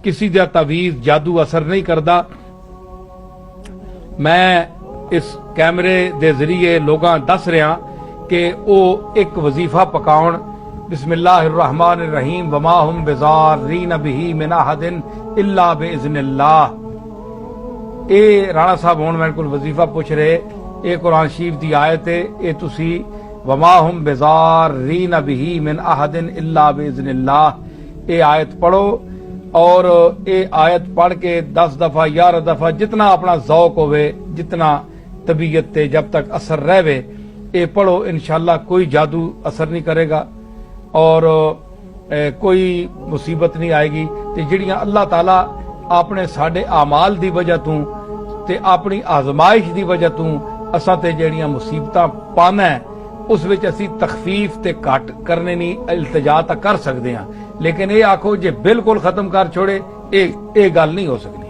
किसी दा तवीज़ जादू असर नहीं करता। मैं इस कैमरे दे जरिए लोगां दस रहा कि वो एक वजीफा पकाउण, बिस्मिल्लाहिर्रहमानिर्रहीम वमा हुम बिज़ारीन बिही मिन अहदिन इल्ला बिइज़्निल्लाह। ये राणा साहब हुण मेरे कोल वजीफा पुछ रहे, ये कुरान शरीफ की आयत है, ये तुसी वमा हुम बिज़ारीन बिही मिन अहदिन इल्ला बिइज़्निल्लाह ये आयत पढ़ो, और ये आयत पढ़ के 10 दफा 11 दफा जितना अपना ज़ौक होवे, जितना तबीयत ते जब तक असर रहे, ये पढ़ो। इंशाअल्लाह कोई जादू असर नहीं करेगा और कोई मुसीबत नहीं आएगी। ते जिहड़ियां अल्लाह ताला अपने साडे आमाल दी वजह तू ते अपनी आजमाइश दी वजह तू असां ते जिहड़ियां मुसीबतां पाना है, उस विच असीं तखफीफ ते घट करने नहीं, इल्तिजा तां कर सकदे हां, लेकिन ये आखो जे बिल्कुल खत्म कर छोड़े, ये गल नहीं हो सकती।